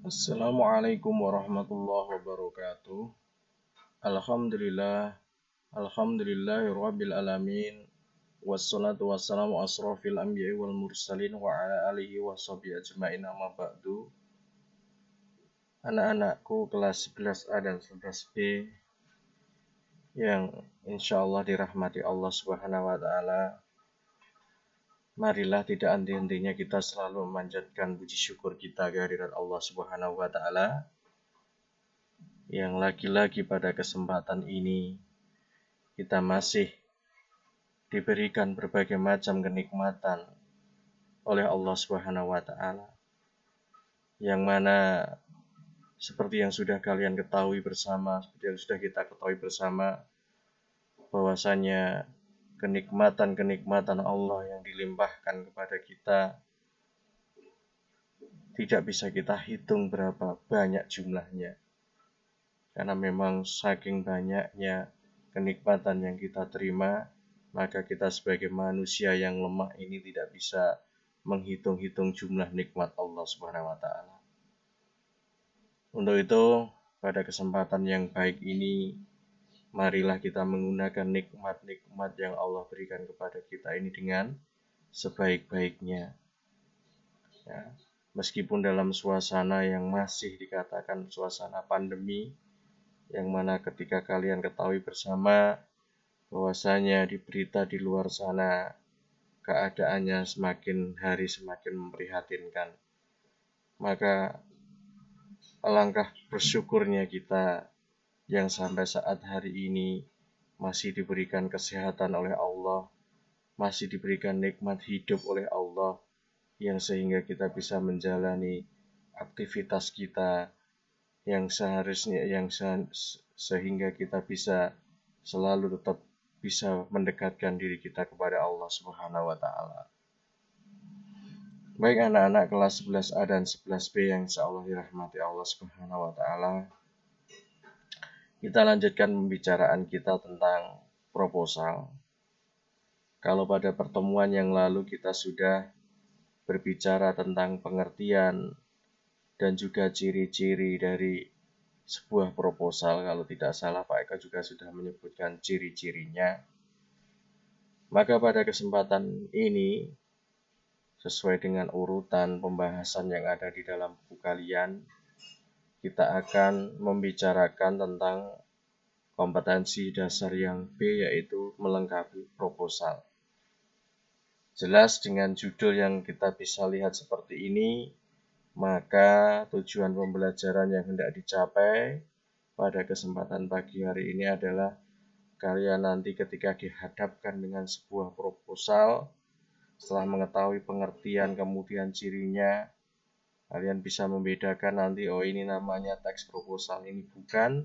Assalamualaikum warahmatullahi wabarakatuh. Alhamdulillah, alhamdulillahirabbil alamin. Wassalatu wassalamu asrofil anbiya'i wal mursalin wa ala alihi washabihi ajmain amma ba'du. Anak-anakku kelas 11A dan 11B yang insyaallah dirahmati Allah Subhanahu wa taala. Marilah tidak henti-hentinya kita selalu memanjatkan puji syukur kita kehadirat Allah Subhanahu wa taala yang lagi-lagi pada kesempatan ini kita masih diberikan berbagai macam kenikmatan oleh Allah Subhanahu wa taala. Yang mana seperti yang sudah kalian ketahui bersama, seperti yang sudah kita ketahui bersama, bahwasanya kenikmatan-kenikmatan Allah yang dilimpahkan kepada kita tidak bisa kita hitung berapa banyak jumlahnya. Karena memang saking banyaknya kenikmatan yang kita terima, maka kita sebagai manusia yang lemah ini tidak bisa menghitung-hitung jumlah nikmat Allah Subhanahu wa taala. Untuk itu, pada kesempatan yang baik ini, marilah kita menggunakan nikmat-nikmat yang Allah berikan kepada kita ini dengan sebaik-baiknya. Ya, meskipun dalam suasana yang masih dikatakan suasana pandemi, yang mana ketika kalian ketahui bersama bahwasanya di berita di luar sana keadaannya semakin hari semakin memprihatinkan, maka alangkah bersyukurnya kita yang sampai saat hari ini masih diberikan kesehatan oleh Allah, masih diberikan nikmat hidup oleh Allah, yang sehingga kita bisa menjalani aktivitas kita yang seharusnya, sehingga kita bisa selalu tetap bisa mendekatkan diri kita kepada Allah Subhanahu wa taala. Baik anak-anak kelas 11A dan 11B yang insyaallah dirahmati Allah Subhanahu wa taala. Kita lanjutkan pembicaraan kita tentang proposal. Kalau pada pertemuan yang lalu kita sudah berbicara tentang pengertian dan juga ciri-ciri dari sebuah proposal. Kalau tidak salah Pak Eka juga sudah menyebutkan ciri-cirinya. Maka pada kesempatan ini, sesuai dengan urutan pembahasan yang ada di dalam buku kalian, kita akan membicarakan tentang kompetensi dasar yang B, yaitu melengkapi proposal. Jelas dengan judul yang kita bisa lihat seperti ini, maka tujuan pembelajaran yang hendak dicapai pada kesempatan pagi hari ini adalah kalian nanti ketika dihadapkan dengan sebuah proposal, setelah mengetahui pengertian kemudian cirinya, kalian bisa membedakan nanti, oh ini namanya teks proposal, ini bukan.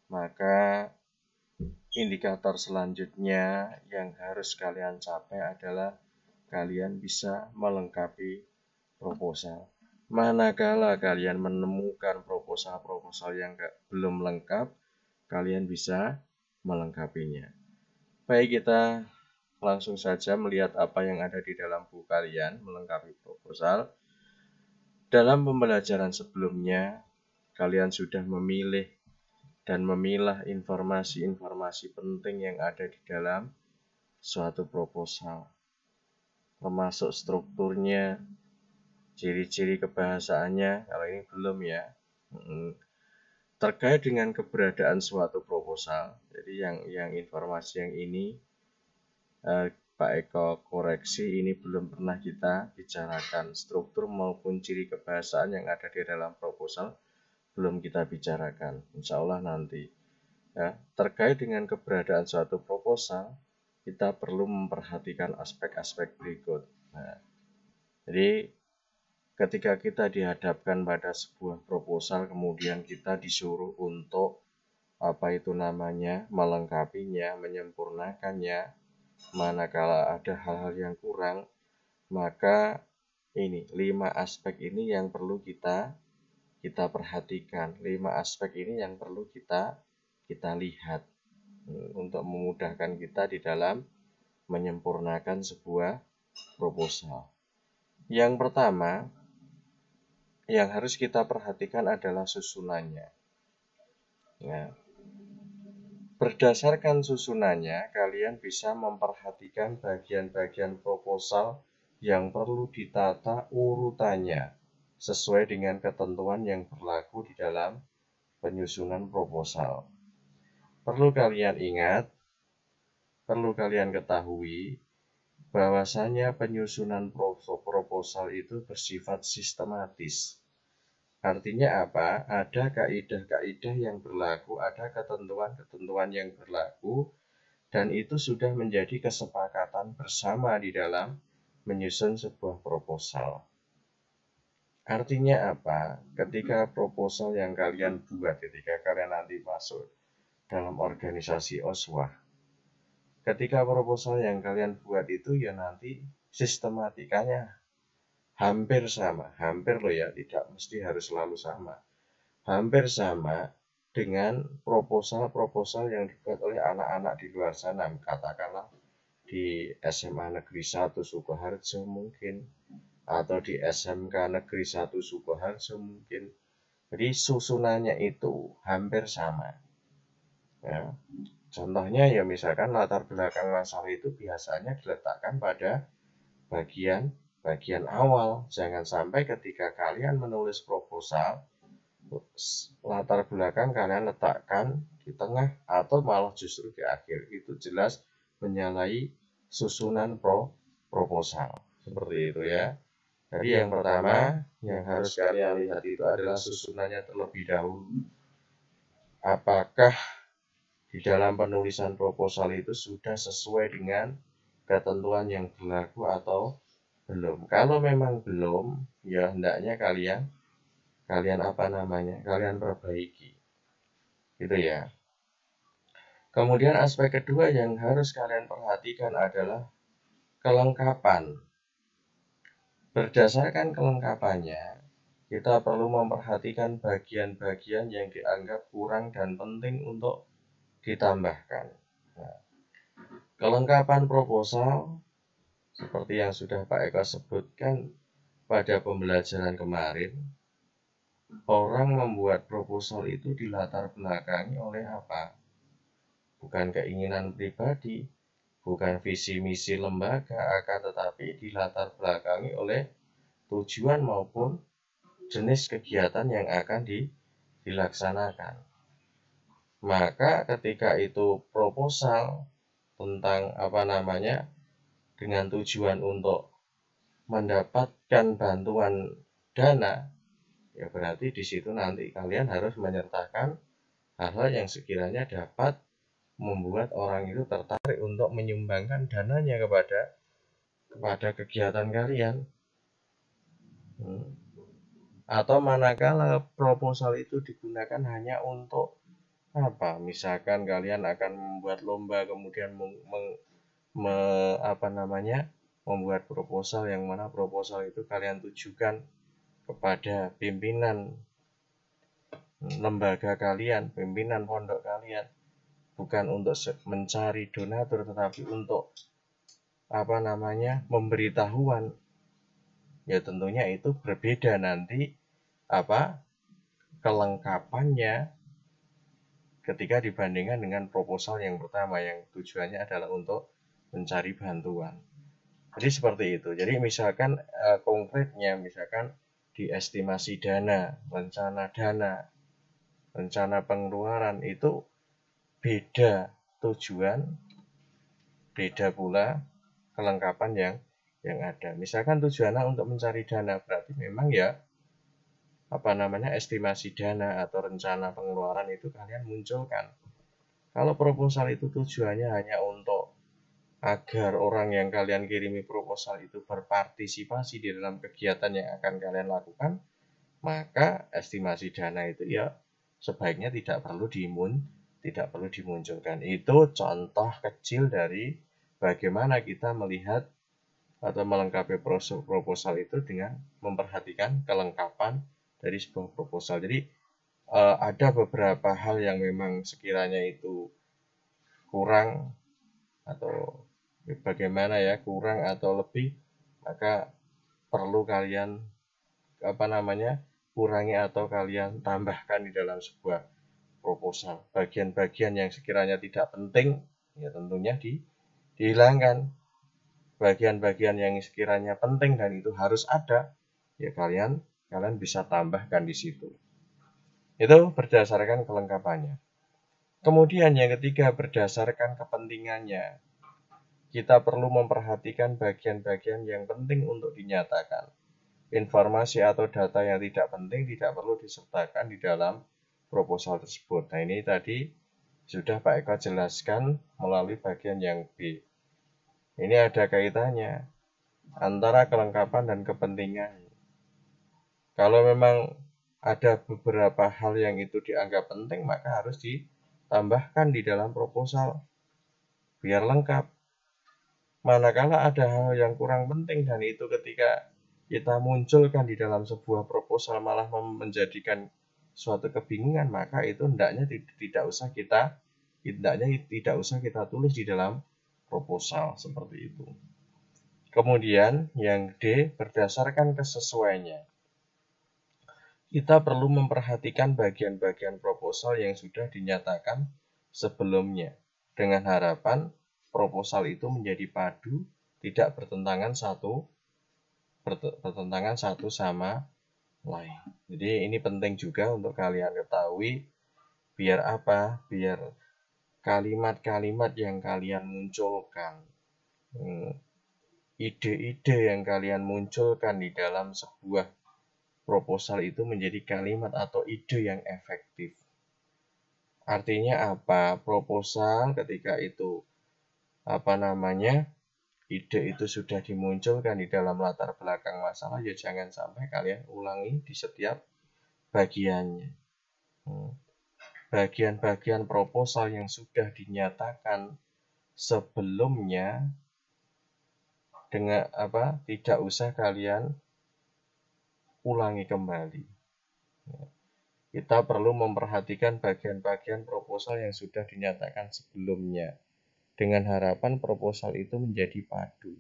Maka indikator selanjutnya yang harus kalian capai adalah kalian bisa melengkapi proposal. Manakala kalian menemukan proposal-proposal yang belum lengkap, kalian bisa melengkapinya. Baik, kita langsung saja melihat apa yang ada di dalam buku kalian, melengkapi proposal. Dalam pembelajaran sebelumnya, kalian sudah memilih dan memilah informasi-informasi penting yang ada di dalam suatu proposal, termasuk strukturnya, ciri-ciri kebahasaannya. Kalau ini belum ya. Terkait dengan keberadaan suatu proposal, jadi yang informasi yang ini Pak Eko koreksi, ini belum pernah kita bicarakan. Struktur maupun ciri kebahasaan yang ada di dalam proposal belum kita bicarakan, insya Allah nanti ya. Terkait dengan keberadaan suatu proposal, kita perlu memperhatikan aspek-aspek berikut. Nah, jadi ketika kita dihadapkan pada sebuah proposal, kemudian kita disuruh untuk melengkapinya, menyempurnakannya, manakala ada hal-hal yang kurang, maka ini 5 aspek ini yang perlu kita perhatikan. 5 aspek ini yang perlu kita lihat untuk memudahkan kita di dalam menyempurnakan sebuah proposal. Yang pertama, yang harus kita perhatikan adalah susunannya. Nah, berdasarkan susunannya, kalian bisa memperhatikan bagian-bagian proposal yang perlu ditata urutannya sesuai dengan ketentuan yang berlaku di dalam penyusunan proposal. Perlu kalian ingat, perlu kalian ketahui, bahwasanya penyusunan proposal itu bersifat sistematis. Artinya apa? Ada kaidah-kaidah yang berlaku, ada ketentuan-ketentuan yang berlaku, dan itu sudah menjadi kesepakatan bersama di dalam menyusun sebuah proposal. Artinya apa? Ketika proposal yang kalian buat, ketika kalian nanti masuk dalam organisasi OSWA, ketika proposal yang kalian buat itu ya nanti sistematikanya hampir sama, hampir loh ya, tidak mesti harus selalu sama. Hampir sama dengan proposal-proposal yang dibuat oleh anak-anak di luar sana, katakanlah di SMA Negeri 1 Sukoharjo mungkin, atau di SMK Negeri 1 Sukoharjo mungkin. Jadi susunannya itu hampir sama. Ya. Contohnya ya misalkan latar belakang masalah itu biasanya diletakkan pada bagian awal. Jangan sampai ketika kalian menulis proposal, latar belakang kalian letakkan di tengah atau malah justru di akhir. Itu jelas menyalahi susunan proposal. Seperti itu ya. Jadi yang pertama yang harus kalian lihat itu adalah susunannya terlebih dahulu. Apakah di dalam penulisan proposal itu sudah sesuai dengan ketentuan yang berlaku atau belum. Kalau memang belum, ya hendaknya kalian perbaiki. Gitu ya. Kemudian aspek kedua yang harus kalian perhatikan adalah kelengkapan. Berdasarkan kelengkapannya, kita perlu memperhatikan bagian-bagian yang dianggap kurang dan penting untuk ditambahkan. Nah, kelengkapan proposal seperti yang sudah Pak Eko sebutkan pada pembelajaran kemarin, orang membuat proposal itu dilatar belakangi oleh apa? Bukan keinginan pribadi, bukan visi misi lembaga, akan tetapi dilatar belakangi oleh tujuan maupun jenis kegiatan yang akan dilaksanakan. Maka ketika itu proposal tentang dengan tujuan untuk mendapatkan bantuan dana, ya berarti di situ nanti kalian harus menyertakan hal-hal yang sekiranya dapat membuat orang itu tertarik untuk menyumbangkan dananya kepada kegiatan kalian. Atau manakala proposal itu digunakan hanya untuk apa? Misalkan kalian akan membuat lomba, kemudian membuat proposal yang mana proposal itu kalian tujukan kepada pimpinan lembaga kalian, pimpinan pondok kalian, bukan untuk mencari donatur, tetapi untuk memberitahuan. Ya tentunya itu berbeda nanti kelengkapannya ketika dibandingkan dengan proposal yang pertama yang tujuannya adalah untuk mencari bantuan. Jadi seperti itu. Jadi misalkan konkretnya, misalkan di estimasi dana, rencana pengeluaran itu beda tujuan, beda pula kelengkapan yang ada. Misalkan tujuannya untuk mencari dana, berarti memang ya estimasi dana atau rencana pengeluaran itu kalian munculkan. Kalau proposal itu tujuannya hanya untuk agar orang yang kalian kirimi proposal itu berpartisipasi di dalam kegiatan yang akan kalian lakukan, maka estimasi dana itu ya sebaiknya tidak perlu dimunculkan. Itu contoh kecil dari bagaimana kita melihat atau melengkapi proposal itu dengan memperhatikan kelengkapan dari sebuah proposal. Jadi ada beberapa hal yang memang sekiranya itu kurang atau bagaimana ya, kurang atau lebih, maka perlu kalian kurangi atau kalian tambahkan di dalam sebuah proposal. Bagian-bagian yang sekiranya tidak penting, ya tentunya dihilangkan. Bagian-bagian yang sekiranya penting dan itu harus ada, ya kalian bisa tambahkan di situ. Itu berdasarkan kelengkapannya. Kemudian yang ketiga, berdasarkan kepentingannya. Kita perlu memperhatikan bagian-bagian yang penting untuk dinyatakan. Informasi atau data yang tidak penting tidak perlu disertakan di dalam proposal tersebut. Nah, ini tadi sudah Pak Eko jelaskan melalui bagian yang B. Ini ada kaitannya antara kelengkapan dan kepentingan. Kalau memang ada beberapa hal yang itu dianggap penting, maka harus ditambahkan di dalam proposal biar lengkap. Manakala ada hal yang kurang penting dan itu ketika kita munculkan di dalam sebuah proposal malah menjadikan suatu kebingungan, maka itu hendaknya tidak usah kita tulis di dalam proposal seperti itu. Kemudian yang D, berdasarkan kesesuaiannya. Kita perlu memperhatikan bagian-bagian proposal yang sudah dinyatakan sebelumnya dengan harapan proposal itu menjadi padu, tidak bertentangan satu sama lain. Jadi ini penting juga untuk kalian ketahui, biar apa? Biar kalimat-kalimat yang kalian munculkan, ide-ide yang kalian munculkan di dalam sebuah proposal itu menjadi kalimat atau ide yang efektif. Artinya apa? Proposal ketika itu ide itu sudah dimunculkan di dalam latar belakang masalah, ya jangan sampai kalian ulangi di setiap bagiannya. Bagian-bagian proposal yang sudah dinyatakan sebelumnya dengan tidak usah kalian ulangi kembali. Kita perlu memperhatikan bagian-bagian proposal yang sudah dinyatakan sebelumnya dengan harapan proposal itu menjadi padu.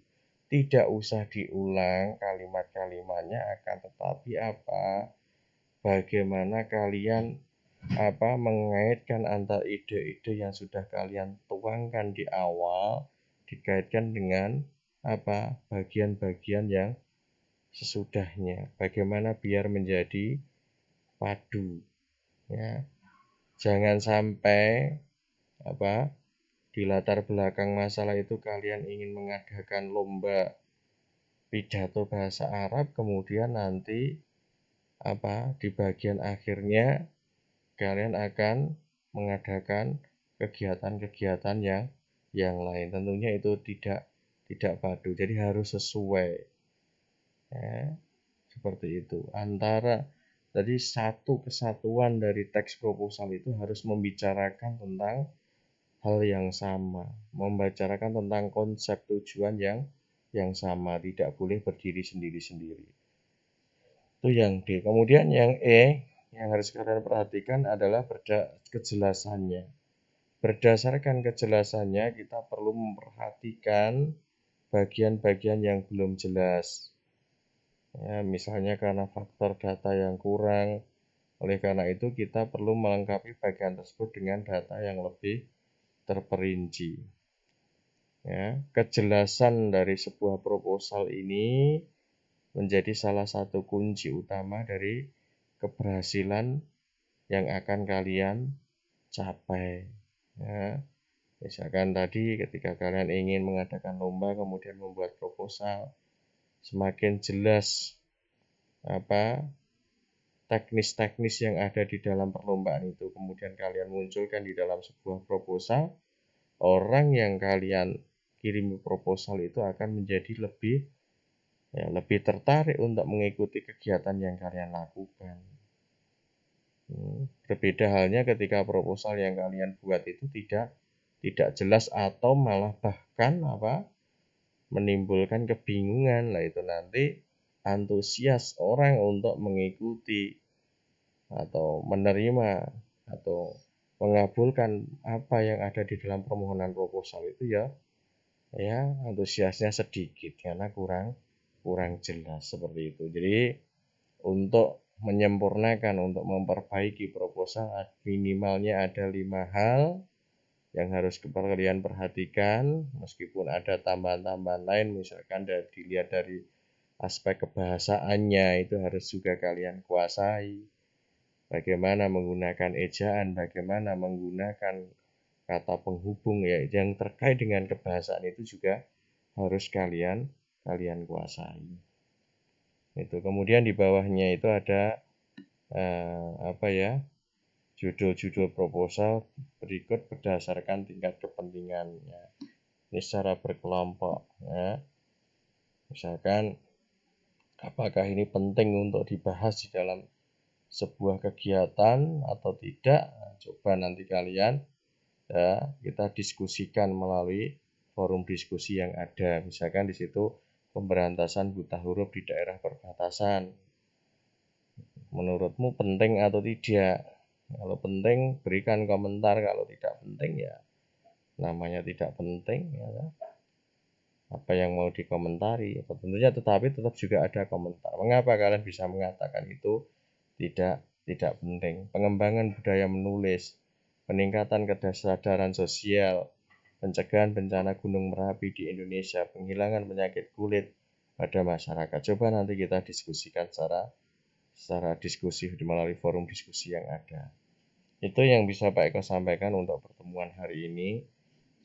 Tidak usah diulang kalimat-kalimatnya, akan tetapi bagaimana kalian mengaitkan antara ide-ide yang sudah kalian tuangkan di awal dikaitkan dengan bagian-bagian yang sesudahnya. Bagaimana biar menjadi padu, ya. Jangan sampai di latar belakang masalah itu kalian ingin mengadakan lomba pidato bahasa Arab, kemudian nanti di bagian akhirnya kalian akan mengadakan kegiatan-kegiatan yang lain. Tentunya itu tidak padu. Jadi harus sesuai. Ya, seperti itu. Jadi satu kesatuan dari teks proposal itu harus membicarakan tentang hal yang sama, membicarakan tentang konsep tujuan yang sama, tidak boleh berdiri sendiri-sendiri. Itu yang D. Kemudian yang E, yang harus kalian perhatikan adalah kejelasannya. Berdasarkan kejelasannya, kita perlu memperhatikan bagian-bagian yang belum jelas. Ya, misalnya karena faktor data yang kurang, oleh karena itu kita perlu melengkapi bagian tersebut dengan data yang lebih terperinci. Ya, kejelasan dari sebuah proposal ini menjadi salah satu kunci utama dari keberhasilan yang akan kalian capai. Ya, misalkan tadi ketika kalian ingin mengadakan lomba kemudian membuat proposal, semakin jelas teknis-teknis yang ada di dalam perlombaan itu kemudian kalian munculkan di dalam sebuah proposal, orang yang kalian kirimi proposal itu akan menjadi lebih tertarik untuk mengikuti kegiatan yang kalian lakukan. Berbeda halnya ketika proposal yang kalian buat itu tidak jelas atau malah bahkan menimbulkan kebingungan. Nah, itu nanti antusias orang untuk mengikuti atau menerima atau mengabulkan apa yang ada di dalam permohonan proposal itu ya antusiasnya sedikit karena kurang jelas seperti itu. Jadi untuk menyempurnakan, untuk memperbaiki proposal, minimalnya ada 5 hal yang harus kalian perhatikan, meskipun ada tambahan-tambahan lain, misalkan dilihat dari aspek kebahasaannya, itu harus juga kalian kuasai. Bagaimana menggunakan ejaan, bagaimana menggunakan kata penghubung, ya, yang terkait dengan kebahasaan itu juga harus kalian kuasai. Itu. Kemudian di bawahnya itu ada judul-judul proposal berikut berdasarkan tingkat kepentingannya. Ini secara berkelompok, ya. Misalkan apakah ini penting untuk dibahas di dalam sebuah kegiatan atau tidak? Nah, coba nanti kalian, ya, kita diskusikan melalui forum diskusi yang ada. Misalkan di situ pemberantasan buta huruf di daerah perbatasan. Menurutmu penting atau tidak? Kalau penting, berikan komentar. Kalau tidak penting, ya namanya tidak penting, ya. Apa yang mau dikomentari? Tentunya tetapi tetap juga ada komentar. Mengapa kalian bisa mengatakan itu tidak penting? Pengembangan budaya menulis, peningkatan kesadaran sosial, pencegahan bencana Gunung Merapi di Indonesia, penghilangan penyakit kulit pada masyarakat. Coba nanti kita diskusikan secara diskusi melalui forum diskusi yang ada. Itu yang bisa Pak Eko sampaikan untuk pertemuan hari ini.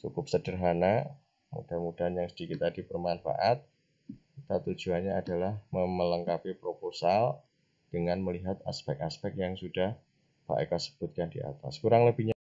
Cukup sederhana, mudah-mudahan yang sedikit tadi bermanfaat. Kita tujuannya adalah melengkapi proposal dengan melihat aspek-aspek yang sudah Pak Eko sebutkan di atas. Kurang lebihnya